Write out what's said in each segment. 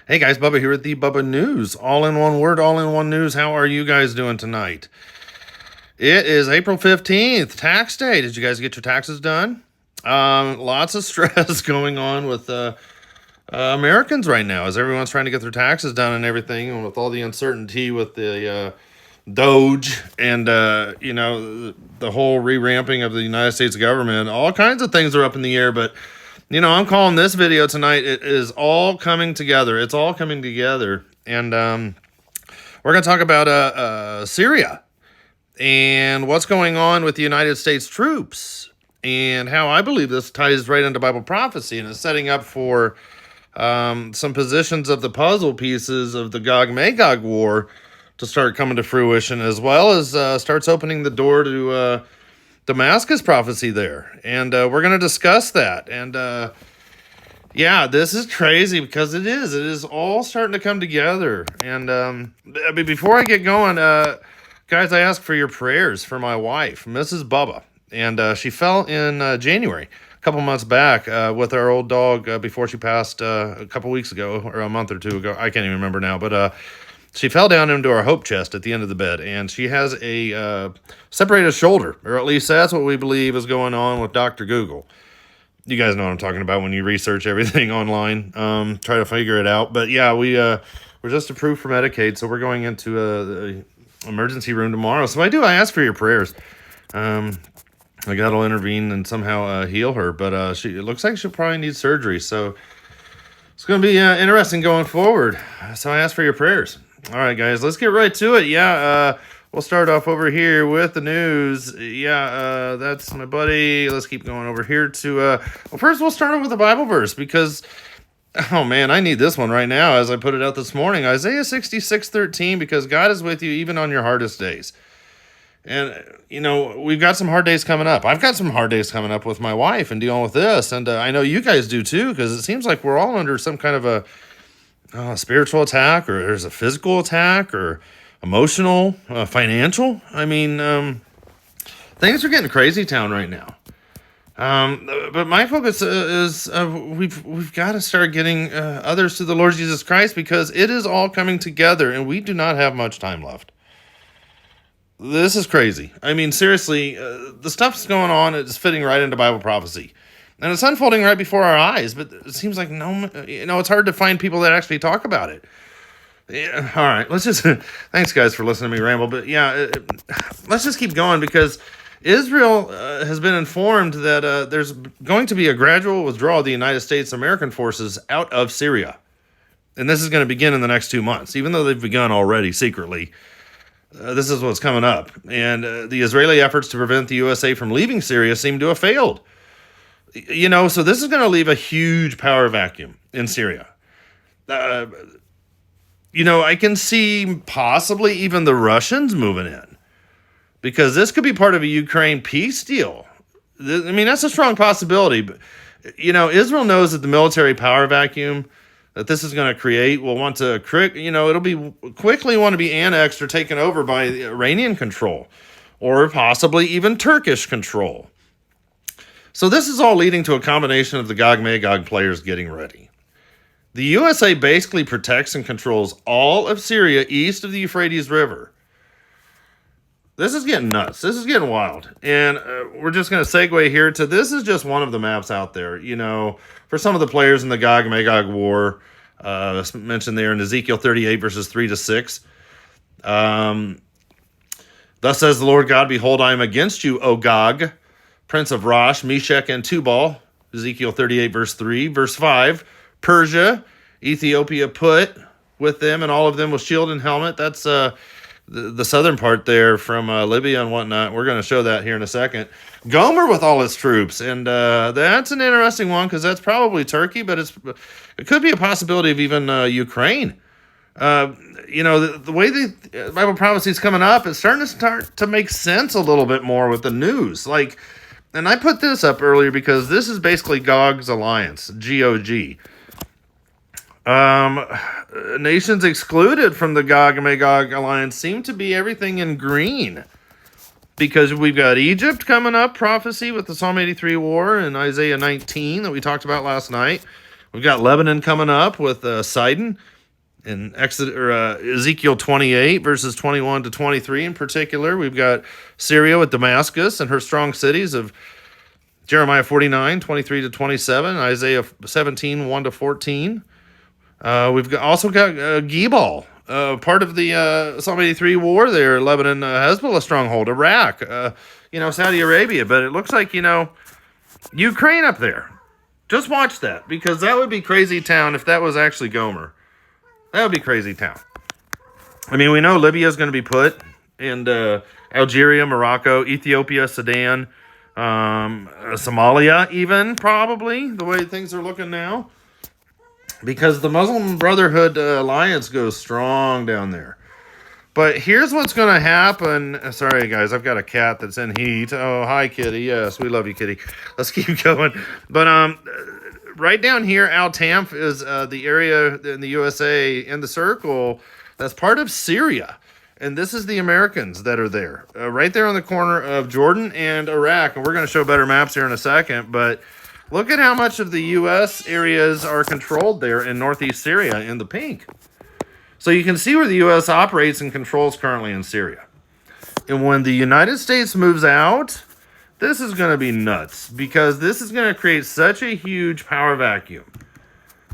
Hey guys, Bubba here at the Bubba News. All in one word, all in one news. How are you guys doing tonight? It is April 15th, tax day. Did you guys get your taxes done? Lots of stress going on with Americans right now as everyone's trying to get their taxes done and everything, and with all the uncertainty with the Doge and, the whole re-ramping of the United States government. All kinds of things are up in the air, but I'm calling this video tonight. It is all coming together. It's all coming together. And we're going to talk about Syria and what's going on with the United States troops and how I believe this ties right into Bible prophecy and is setting up for some positions of the puzzle pieces of the Gog Magog war to start coming to fruition, as well as starts opening the door to Damascus prophecy there. And we're going to discuss that. And this is crazy because it is all starting to come together. And before I get going, guys, I ask for your prayers for my wife, Mrs. Bubba. And she fell in January, a couple months back, with our old dog before she passed a couple weeks ago, or a month or two ago. I can't even remember now. But she fell down into our hope chest at the end of the bed, and she has a separated shoulder, or at least that's what we believe is going on with Dr. Google. You guys know what I'm talking about when you research everything online, try to figure it out. But yeah, we're just approved for Medicaid, so we're going into the emergency room tomorrow. So I ask for your prayers. God will intervene and somehow heal her, but it looks like she'll probably need surgery. So it's going to be interesting going forward. So I ask for your prayers. All right, guys, let's get right to it. We'll start off over here with the news. That's my buddy. Let's keep going over here to, first we'll start off with the Bible verse because, oh man, I need this one right now as I put it out this morning. Isaiah 66:13, because God is with you even on your hardest days. And, we've got some hard days coming up. I've got some hard days coming up with my wife and dealing with this. And I know you guys do too, because it seems like we're all under some kind of a spiritual attack, or there's a physical attack, or emotional, financial. I mean, things are getting crazy town right now. But my focus is we've got to start getting others to the Lord Jesus Christ, because it is all coming together and we do not have much time left. This is crazy. I mean, seriously, the stuff that's going on is fitting right into Bible prophecy. And it's unfolding right before our eyes, but it seems like it's hard to find people that actually talk about it. Yeah, all right, thanks guys for listening to me ramble, but let's just keep going, because Israel has been informed that there's going to be a gradual withdrawal of the United States American forces out of Syria. And this is going to begin in the next 2 months, even though they've begun already secretly. This is what's coming up. And the Israeli efforts to prevent the USA from leaving Syria seem to have failed. So this is going to leave a huge power vacuum in Syria. I can see possibly even the Russians moving in, because this could be part of a Ukraine peace deal. I mean, that's a strong possibility. But, Israel knows that the military power vacuum that this is going to create will want to, it'll be quickly want to be annexed or taken over by Iranian control, or possibly even Turkish control. So this is all leading to a combination of the Gog Magog players getting ready. The USA basically protects and controls all of Syria east of the Euphrates River. This is getting nuts. This is getting wild. And we're just going to segue here to, this is just one of the maps out there, for some of the players in the Gog Magog war, mentioned there in Ezekiel 38 verses 3-6. Thus says the Lord God, behold, I am against you, O Gog, prince of Rosh, Meshech, and Tubal. Ezekiel 38 verse 3. Verse 5, Persia, Ethiopia put with them, and all of them with shield and helmet. That's the southern part there from Libya and whatnot. We're going to show that here in a second. Gomer with all its troops. And that's an interesting one, because that's probably Turkey, but it could be a possibility of even Ukraine. The way the Bible prophecy is coming up, it's starting to make sense a little bit more with the news. And I put this up earlier because this is basically Gog's alliance, GOG. Nations excluded from the Gog and Magog alliance seem to be everything in green, because we've got Egypt coming up, prophecy with the Psalm 83 war and Isaiah 19 that we talked about last night. We've got Lebanon coming up with Sidon. In Ezekiel 28, verses 21 to 23 in particular, we've got Syria with Damascus and her strong cities of Jeremiah 49, 23 to 27, Isaiah 17, 1 to 14. We've also got Gebal, part of the Psalm 83 war there, Lebanon, Hezbollah stronghold, Iraq, Saudi Arabia. But it looks like, Ukraine up there. Just watch that, because that would be crazy town if that was actually Gomer. That would be crazy town. I mean, we know Libya is going to be put, and Algeria, Morocco, Ethiopia, Sudan, Somalia even, probably, the way things are looking now. Because the Muslim Brotherhood alliance goes strong down there. But here's what's going to happen. Sorry, guys, I've got a cat that's in heat. Oh, hi, kitty. Yes, we love you, kitty. Let's keep going. But right down here, Al Tanf is the area in the USA in the circle that's part of Syria. And this is the Americans that are there. Right there on the corner of Jordan and Iraq. And we're going to show better maps here in a second. But look at how much of the U.S. areas are controlled there in northeast Syria in the pink. So you can see where the U.S. operates and controls currently in Syria. And when the United States moves out, this is going to be nuts, because this is going to create such a huge power vacuum.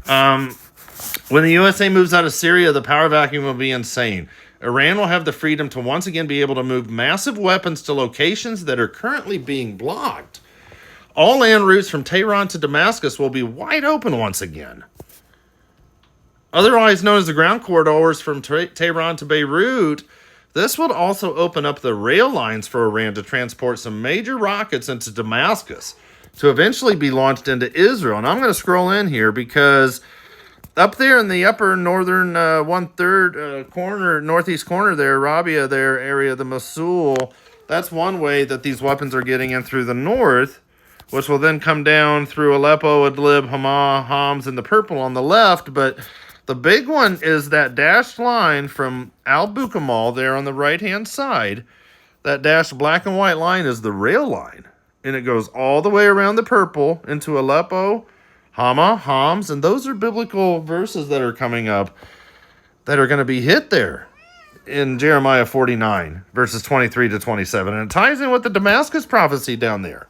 When the USA moves out of Syria, the power vacuum will be insane. Iran will have the freedom to once again be able to move massive weapons to locations that are currently being blocked. All land routes from Tehran to Damascus will be wide open once again. Otherwise known as the ground corridors from Tehran to Beirut, this would also open up the rail lines for Iran to transport some major rockets into Damascus to eventually be launched into Israel. And I'm going to scroll in here because up there in the upper northern one-third corner, northeast corner there, Rabia there area, the Mosul, that's one way that these weapons are getting in through the north, which will then come down through Aleppo, Idlib, Hama, Homs, and the purple on the left. But the big one is that dashed line from Al-Bukamal there on the right-hand side. That dashed black and white line is the rail line. And it goes all the way around the purple into Aleppo, Hama, Homs, and those are biblical verses that are coming up that are going to be hit there in Jeremiah 49, verses 23 to 27. And it ties in with the Damascus prophecy down there.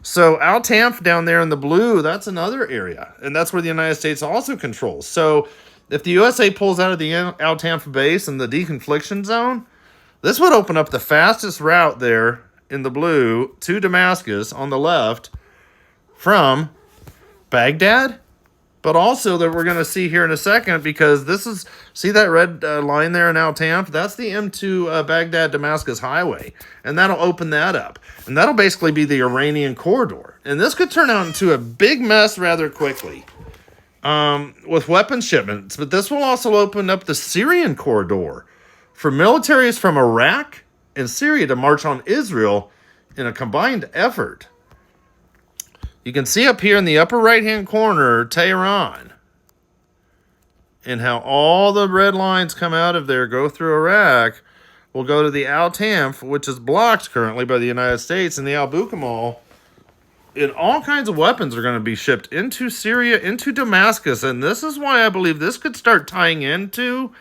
So Al Tanf down there in the blue, that's another area. And that's where the United States also controls. So if the USA pulls out of the Al Tanf base and the deconfliction zone, this would open up the fastest route there in the blue to Damascus on the left from Baghdad. But also that we're going to see here in a second, because this is, see that red line there in Al Tanf? That's the M2 Baghdad-Damascus highway. And that'll open that up. And that'll basically be the Iranian corridor. And this could turn out into a big mess rather quickly with weapons shipments. But this will also open up the Syrian corridor for militaries from Iraq and Syria to march on Israel in a combined effort. You can see up here in the upper right-hand corner, Tehran, and how all the red lines come out of there, go through Iraq, will go to the Al Tanf, which is blocked currently by the United States, and the Al Bukamal. And all kinds of weapons are going to be shipped into Syria, into Damascus, and this is why I believe this could start tying into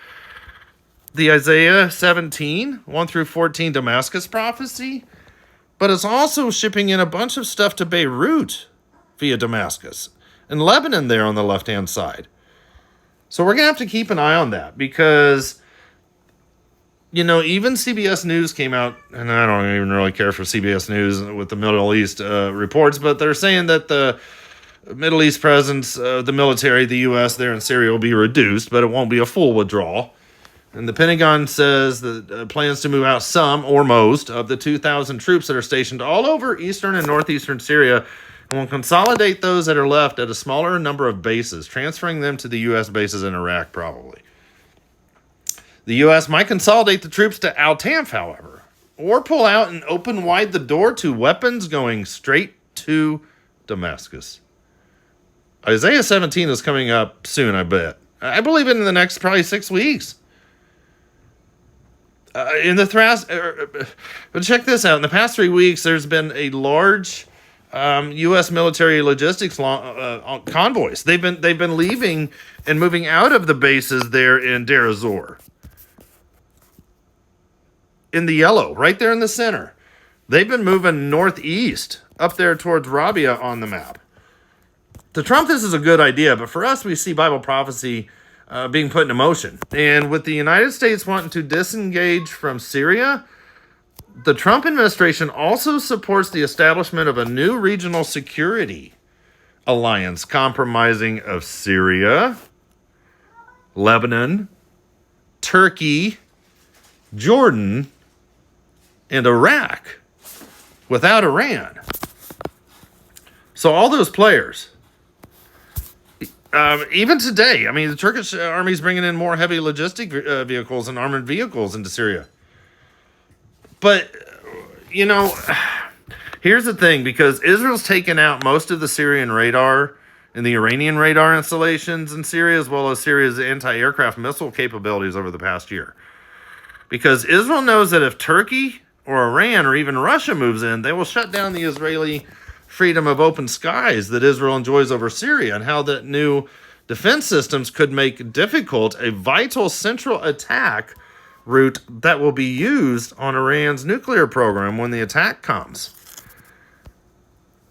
the Isaiah 17, 1 through 14 Damascus prophecy. But it's also shipping in a bunch of stuff to Beirut via Damascus, and Lebanon there on the left-hand side. So we're going to have to keep an eye on that, because, even CBS News came out, and I don't even really care for CBS News with the Middle East reports, but they're saying that the Middle East presence, the military, the U.S. there in Syria will be reduced, but it won't be a full withdrawal. And the Pentagon says that plans to move out some or most of the 2,000 troops that are stationed all over eastern and northeastern Syria, and will consolidate those that are left at a smaller number of bases, transferring them to the U.S. bases in Iraq, probably. The U.S. might consolidate the troops to Al Tanf, however, or pull out and open wide the door to weapons going straight to Damascus. Isaiah 17 is coming up soon, I bet. I believe it in the next probably 6 weeks. But check this out. In the past 3 weeks, there's been a large U.S. military logistics convoys. They've been leaving and moving out of the bases there in Deir ez-Zor, in the yellow, right there in the center. They've been moving northeast up there towards Rabia on the map. To Trump, this is a good idea, but for us, we see Bible prophecy being put into motion. And with the United States wanting to disengage from Syria, the Trump administration also supports the establishment of a new regional security alliance comprising of Syria, Lebanon, Turkey, Jordan, and Iraq, without Iran. So all those players, even today, I mean, the Turkish army is bringing in more heavy logistic vehicles and armored vehicles into Syria. But, you know, here's the thing, because Israel's taken out most of the Syrian radar and the Iranian radar installations in Syria, as well as Syria's anti-aircraft missile capabilities over the past year. Because Israel knows that if Turkey or Iran or even Russia moves in, they will shut down the Israeli freedom of open skies that Israel enjoys over Syria, and how that new defense systems could make difficult a vital central attack route that will be used on Iran's nuclear program when the attack comes.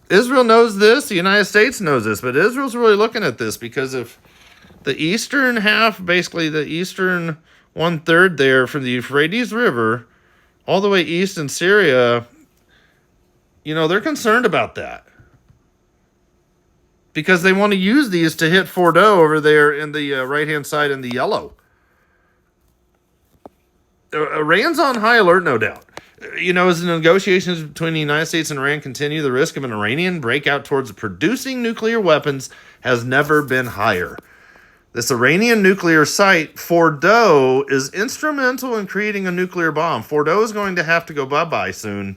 Israel knows this, the United States knows this, but Israel's really looking at this because of the eastern half, basically the eastern 1/3 there from the Euphrates River, all the way east in Syria. You know, they're concerned about that because they want to use these to hit Fordo over there in the right-hand side in the yellow. Iran's on high alert, no doubt. You know, as the negotiations between the United States and Iran continue, the risk of an Iranian breakout towards producing nuclear weapons has never been higher. This Iranian nuclear site, Fordo, is instrumental in creating a nuclear bomb. Fordo is going to have to go bye-bye soon.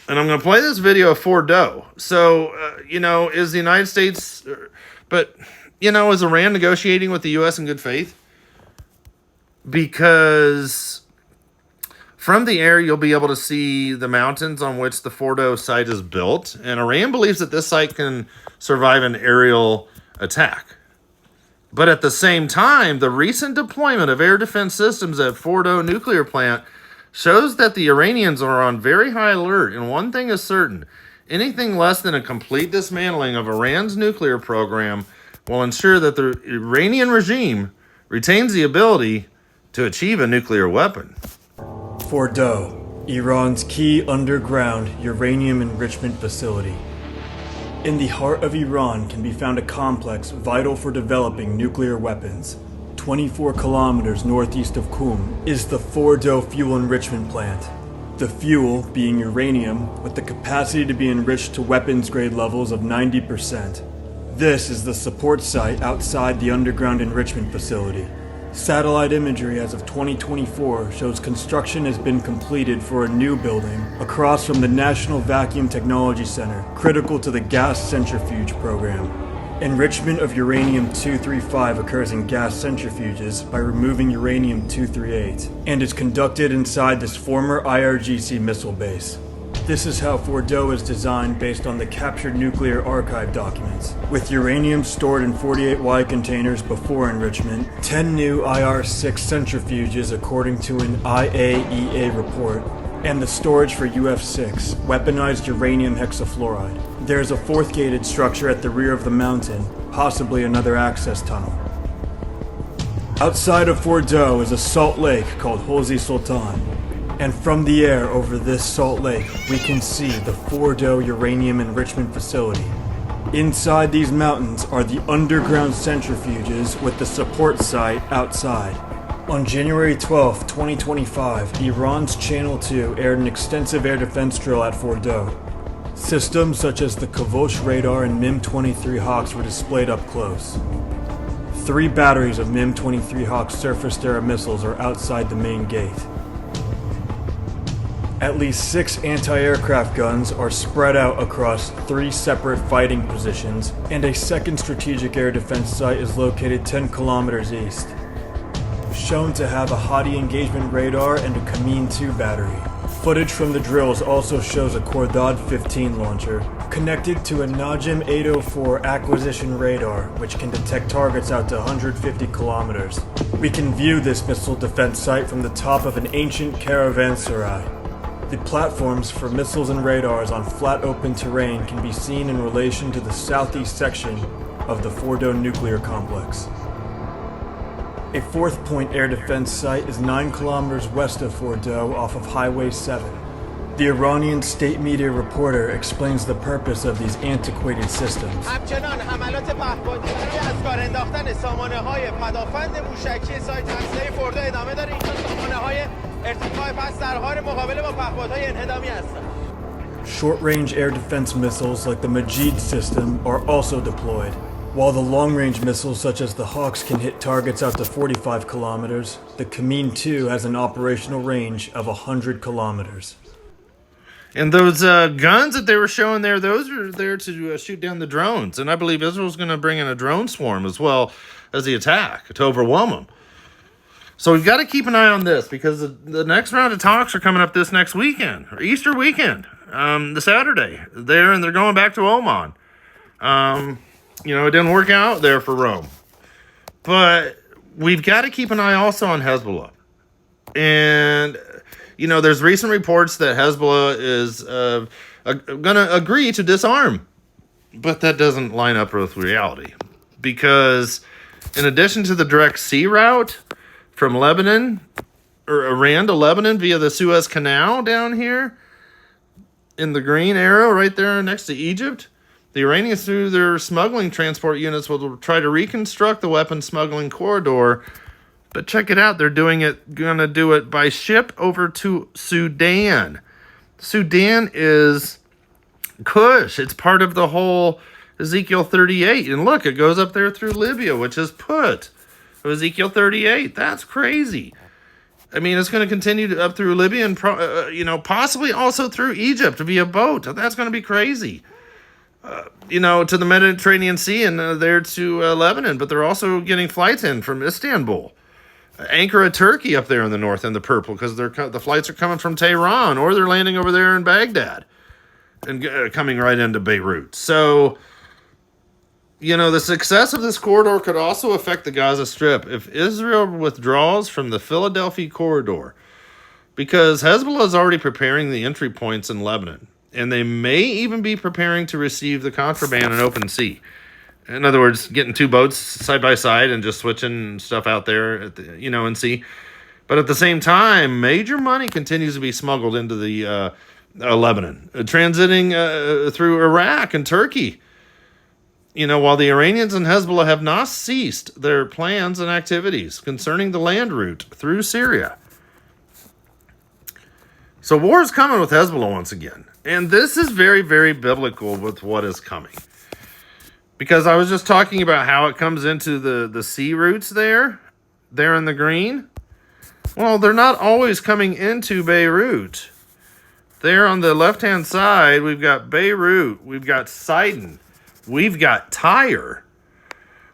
And I'm going to play this video of Fordo. So, you know, is the United States... But, you know, is Iran negotiating with the U.S. in good faith? Because from the air, you'll be able to see the mountains on which the Fordo site is built. And Iran believes that this site can survive an aerial attack. But at the same time, the recent deployment of air defense systems at Fordo nuclear plant shows that the Iranians are on very high alert. And one thing is certain, anything less than a complete dismantling of Iran's nuclear program will ensure that the Iranian regime retains the ability to achieve a nuclear weapon. Fordo, Iran's key underground uranium enrichment facility. In the heart of Iran can be found a complex vital for developing nuclear weapons. 24 kilometers northeast of Qum is the Fordo fuel enrichment plant. The fuel being uranium with the capacity to be enriched to weapons grade levels of 90%. This is the support site outside the underground enrichment facility. Satellite imagery as of 2024 shows construction has been completed for a new building across from the National Vacuum Technology Center, critical to the gas centrifuge program. Enrichment of uranium-235 occurs in gas centrifuges by removing uranium-238 and is conducted inside this former IRGC missile base. This is how Fordo is designed based on the captured nuclear archive documents. With uranium stored in 48Y containers before enrichment, 10 new IR-6 centrifuges according to an IAEA report, and the storage for UF6, weaponized uranium hexafluoride. There's a fourth gated structure at the rear of the mountain, possibly another access tunnel. Outside of Fordo is a salt lake called Hozi Sultan. And from the air over this salt lake, we can see the Fordo uranium enrichment facility. Inside these mountains are the underground centrifuges with the support site outside. On January 12, 2025, Iran's Channel 2 aired an extensive air defense drill at Fordo. Systems such as the Kavosh radar and MIM-23 Hawks were displayed up close. 3 batteries of MIM-23 Hawk surface-to-air missiles are outside the main gate. At least 6 anti-aircraft guns are spread out across 3 separate fighting positions, and a second strategic air defense site is located 10 kilometers east. Shown to have a Hadi engagement radar and a Kameen 2 battery. Footage from the drills also shows a Cordad 15 launcher connected to a Najim 804 acquisition radar, which can detect targets out to 150 kilometers. We can view this missile defense site from the top of an ancient caravanserai. The platforms for missiles and radars on flat open terrain can be seen in relation to the southeast section of the Fordo nuclear complex. A fourth point air defense site is 9 kilometers west of Fordo off of Highway 7. The Iranian state media reporter explains the purpose of these antiquated systems. همچنان حملات پهپادی از کار انداختن سامانه‌های پدافند موشکی سایت هسته‌ای فوردو ادامه داره. این سامانه‌های ارتفاع پس در حال مقابله با پهپادهای انهدامی هستند. Short-range air defense missiles like the Majid system are also deployed. While the long-range missiles such as the Hawks can hit targets out to 45 kilometers, the Kamin 2 has an operational range of 100 kilometers. And those guns that they were showing there, those are there to shoot down the drones. And I believe Israel's going to bring in a drone swarm as well as the attack to overwhelm them. So we've got to keep an eye on this because the next round of talks are coming up this next weekend, or Easter weekend, the Saturday. They're going back to Oman. It didn't work out there for Rome. But we've got to keep an eye also on Hezbollah. And, there's recent reports that Hezbollah is going to agree to disarm. But that doesn't line up with reality. Because in addition to the direct sea route from Lebanon, or Iran to Lebanon via the Suez Canal down here, in the green arrow right there next to Egypt, the Iranians, through their smuggling transport units, will try to reconstruct the weapon smuggling corridor. But check it out. They're going to do it by ship over to Sudan. Sudan is Kush. It's part of the whole Ezekiel 38. And look, it goes up there through Libya, which is put Ezekiel 38. That's crazy. I mean, it's going to continue up through Libya and, possibly also through Egypt via boat. That's going to be crazy. To the Mediterranean Sea and there to Lebanon. But they're also getting flights in from Istanbul. Ankara, Turkey up there in the north in the purple because the flights are coming from Tehran or they're landing over there in Baghdad and coming right into Beirut. So, the success of this corridor could also affect the Gaza Strip if Israel withdraws from the Philadelphia corridor, because Hezbollah is already preparing the entry points in Lebanon, and they may even be preparing to receive the contraband in open sea. In other words, getting two boats side by side and just switching stuff out there at the, in sea. But at the same time, major money continues to be smuggled into the Lebanon, transiting through Iraq and Turkey. While the Iranians and Hezbollah have not ceased their plans and activities concerning the land route through Syria. So war is coming with Hezbollah once again. And this is very, very biblical with what is coming. Because I was just talking about how it comes into the sea routes there in the green. Well, they're not always coming into Beirut. There on the left-hand side, we've got Beirut, we've got Sidon, we've got Tyre.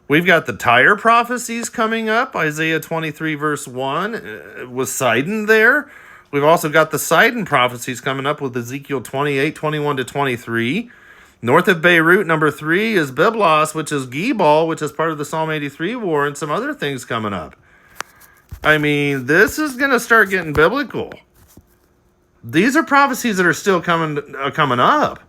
We've got the Tyre prophecies coming up, Isaiah 23 verse 1, with Sidon there. We've also got the Sidon prophecies coming up with Ezekiel 28, 21 to 23. North of Beirut, number 3, is Byblos, which is Gebal, which is part of the Psalm 83 war, and some other things coming up. I mean, this is going to start getting biblical. These are prophecies that are still coming up.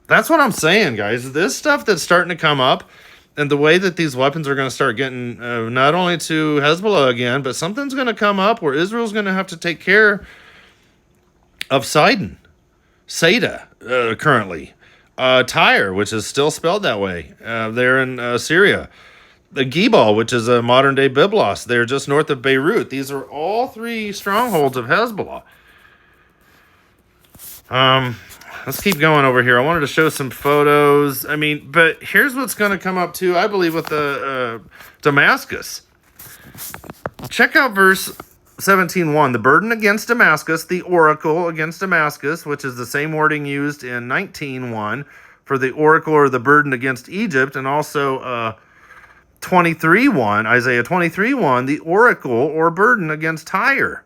That's what I'm saying, guys. This stuff that's starting to come up, and the way that these weapons are going to start getting not only to Hezbollah again, but something's going to come up where Israel's going to have to take care of Sidon. Seda, currently. Tyre, which is still spelled that way, there in Syria. The Gebal, which is a modern-day Byblos, there just north of Beirut. These are all 3 strongholds of Hezbollah. Let's keep going over here. I wanted to show some photos. But here's what's going to come up, too, I believe, with the Damascus. Check out verse 17:1, the burden against Damascus, the oracle against Damascus, which is the same wording used in 19:1 for the oracle or the burden against Egypt, and also 23:1, Isaiah 23:1, the oracle or burden against Tyre.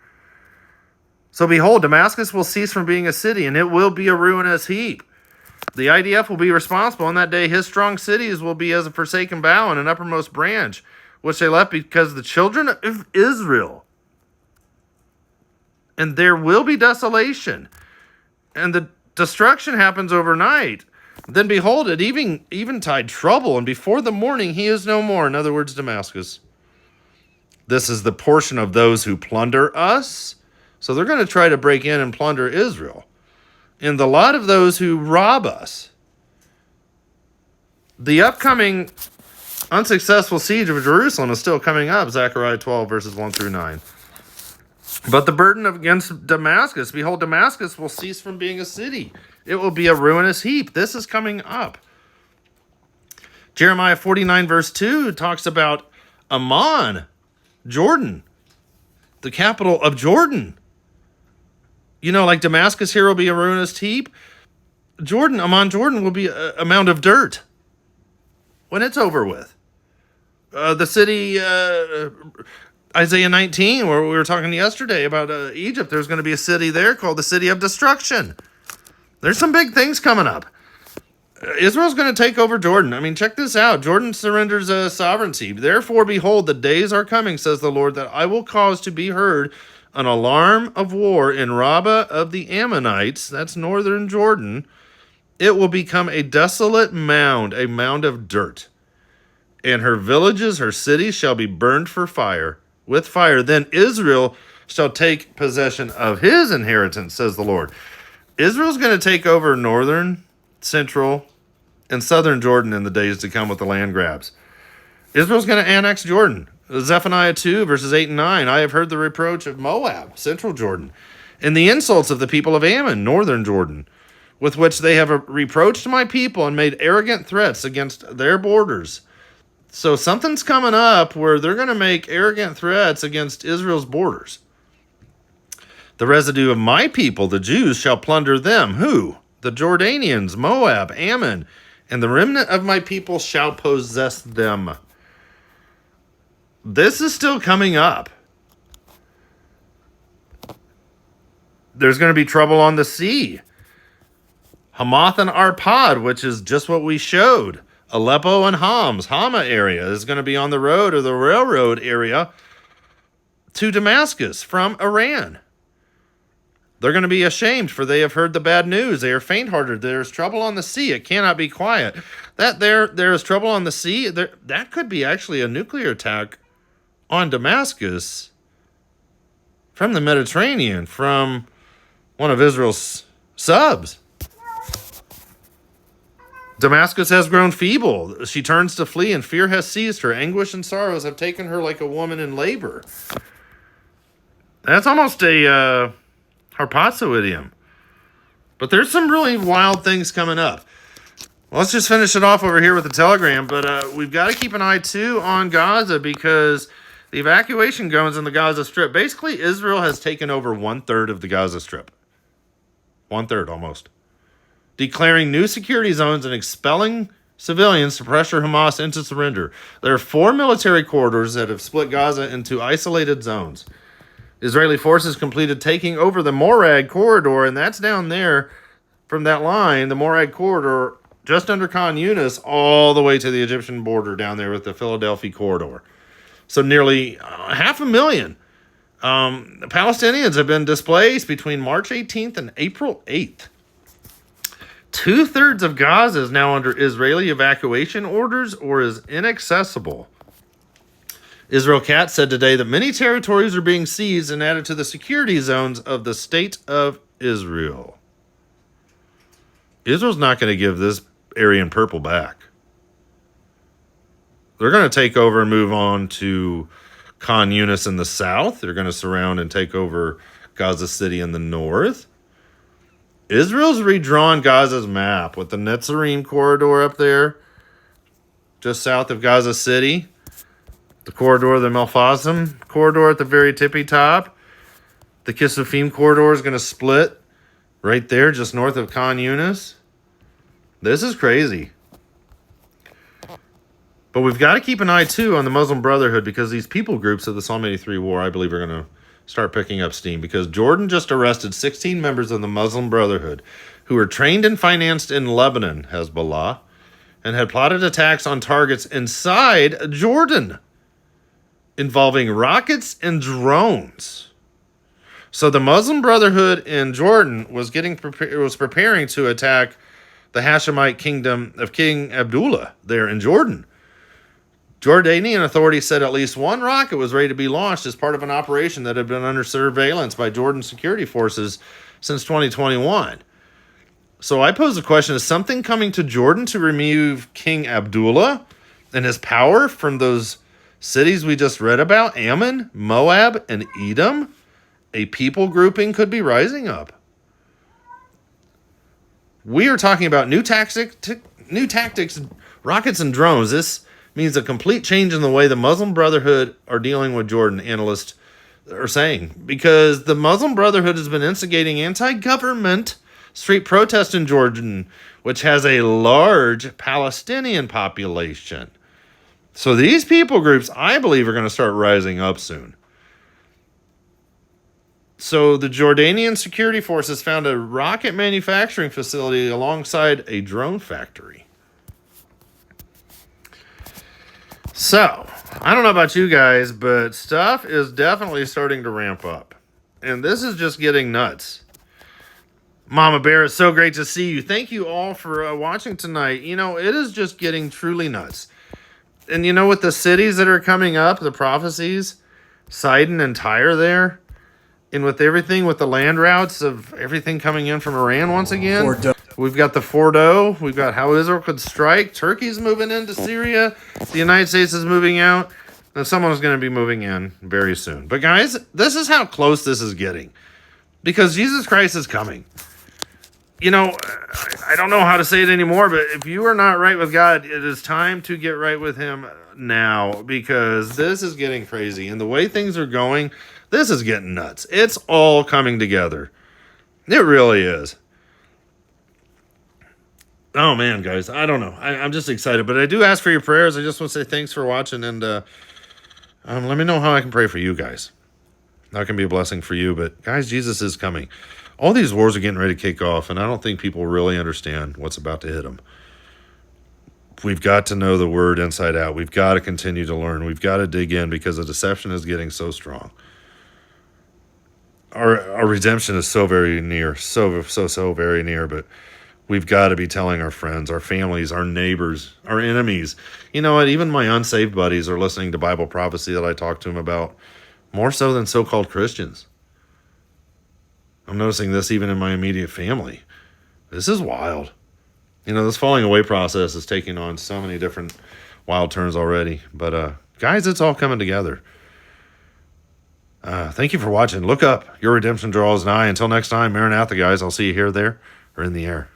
So behold, Damascus will cease from being a city, and it will be a ruinous heap. The IDF will be responsible. On that day, his strong cities will be as a forsaken bough and an uppermost branch, which they left because the children of Israel. And there will be desolation, and the destruction happens overnight. Then behold, it eventide trouble, and before the morning he is no more. In other words, Damascus. This is the portion of those who plunder us. So they're going to try to break in and plunder Israel. In the lot of those who rob us. The upcoming unsuccessful siege of Jerusalem is still coming up. Zechariah 12, verses 1 through 9. But the burden against Damascus, behold, Damascus will cease from being a city. It will be a ruinous heap. This is coming up. Jeremiah 49, verse 2 talks about Ammon, Jordan, the capital of Jordan. You know, like Damascus here will be a ruinous heap. Ammon, Jordan will be a mound of dirt when it's over with. The city, Isaiah 19, where we were talking yesterday about Egypt, there's going to be a city there called the City of Destruction. There's some big things coming up. Israel's going to take over Jordan. I mean, check this out. Jordan surrenders sovereignty. Therefore, behold, the days are coming, says the Lord, that I will cause to be heard an alarm of war in Rabbah of the Ammonites. That's northern Jordan. It will become a desolate mound, a mound of dirt. And her villages, her cities shall be burned for fire, with fire. Then Israel shall take possession of his inheritance, says the Lord. Israel's going to take over northern, central, and southern Jordan in the days to come with the land grabs. Israel's going to annex Jordan. Zephaniah 2, verses 8 and 9. I have heard the reproach of Moab, central Jordan, and the insults of the people of Ammon, northern Jordan, with which they have reproached my people and made arrogant threats against their borders. So something's coming up where they're going to make arrogant threats against Israel's borders. The residue of my people, the Jews, shall plunder them. Who? The Jordanians, Moab, Ammon, and the remnant of my people shall possess them. This is still coming up. There's going to be trouble on the sea. Hamath and Arpad, which is just what we showed. Aleppo and Hama area is going to be on the road or the railroad area to Damascus from Iran. They're going to be ashamed, for they have heard the bad news. They are faint-hearted. There is trouble on the sea. It cannot be quiet. There is trouble on the sea. That could be actually a nuclear attack on Damascus from the Mediterranean, from one of Israel's subs. Damascus has grown feeble. She turns to flee, and fear has seized her. Anguish and sorrows have taken her like a woman in labor. That's almost a Harpazo idiom. But there's some really wild things coming up. Well, let's just finish it off over here with the telegram. But we've got to keep an eye, too, on Gaza, because the evacuation goes in the Gaza Strip. Basically, Israel has taken over 1/3 of the Gaza Strip. 1/3, almost. Declaring new security zones and expelling civilians to pressure Hamas into surrender. There are 4 military corridors that have split Gaza into isolated zones. Israeli forces completed taking over the Morag corridor, and that's down there from that line, the Morag corridor, just under Khan Yunis, all the way to the Egyptian border down there with the Philadelphia corridor. So nearly 500,000 Palestinians have been displaced between March 18th and April 8th. 2/3 of Gaza is now under Israeli evacuation orders or is inaccessible. Israel Cat said today that many territories are being seized and added to the security zones of the state of Israel. Israel's not going to give this area in purple back. They're going to take over and move on to Khan Yunis in the south. They're going to surround and take over Gaza City in the north. Israel's redrawn Gaza's map with the Netzarim corridor up there, just south of Gaza City. The corridor, the Melfazim corridor at the very tippy top. The Kisufim corridor is going to split right there, just north of Khan Yunis. This is crazy. But we've got to keep an eye, too, on the Muslim Brotherhood, because these people groups of the Psalm 83 war, I believe, are going to start picking up steam because Jordan just arrested 16 members of the Muslim Brotherhood who were trained and financed in Lebanon, Hezbollah, and had plotted attacks on targets inside Jordan involving rockets and drones. So the Muslim Brotherhood in Jordan was preparing to attack the Hashemite kingdom of King Abdullah there in Jordan. Jordanian authorities said at least one rocket was ready to be launched as part of an operation that had been under surveillance by Jordan security forces since 2021. So I pose the question, is something coming to Jordan to remove King Abdullah and his power from those cities we just read about? Ammon, Moab, and Edom? A people grouping could be rising up. We are talking about new tactics, rockets and drones. This means a complete change in the way the Muslim Brotherhood are dealing with Jordan, analysts are saying. Because the Muslim Brotherhood has been instigating anti-government street protest in Jordan, which has a large Palestinian population. So these people groups, I believe, are going to start rising up soon. So the Jordanian security forces found a rocket manufacturing facility alongside a drone factory. So, I don't know about you guys, but stuff is definitely starting to ramp up. And this is just getting nuts. Mama Bear, it's so great to see you. Thank you all for watching tonight. You know, it is just getting truly nuts. And you know, with the cities that are coming up, the prophecies, Sidon and Tyre there, and with everything, with the land routes of everything coming in from Iran once again. Fordo. We've got the Fordo. We've got how Israel could strike. Turkey's moving into Syria. The United States is moving out. And someone's going to be moving in very soon. But guys, this is how close this is getting. Because Jesus Christ is coming. You know, I don't know how to say it anymore, but if you are not right with God, it is time to get right with him now. Because this is getting crazy. And the way things are going, this is getting nuts. It's all coming together. It really is. Oh, man, guys. I don't know. I'm just excited. But I do ask for your prayers. I just want to say thanks for watching. And let me know how I can pray for you guys. That can be a blessing for you. But, guys, Jesus is coming. All these wars are getting ready to kick off. And I don't think people really understand what's about to hit them. We've got to know the word inside out. We've got to continue to learn. We've got to dig in because the deception is getting so strong. Our redemption is so very near, so very near, but we've got to be telling our friends, our families, our neighbors, our enemies. You know what? Even my unsaved buddies are listening to Bible prophecy that I talk to them about, more so than so-called Christians. I'm noticing this even in my immediate family. This is wild. You know, this falling away process is taking on so many different wild turns already. But, guys, it's all coming together. Thank you for watching. Look up. Your redemption draws nigh. Until next time, Maranatha, guys. I'll see you here, there, or in the air.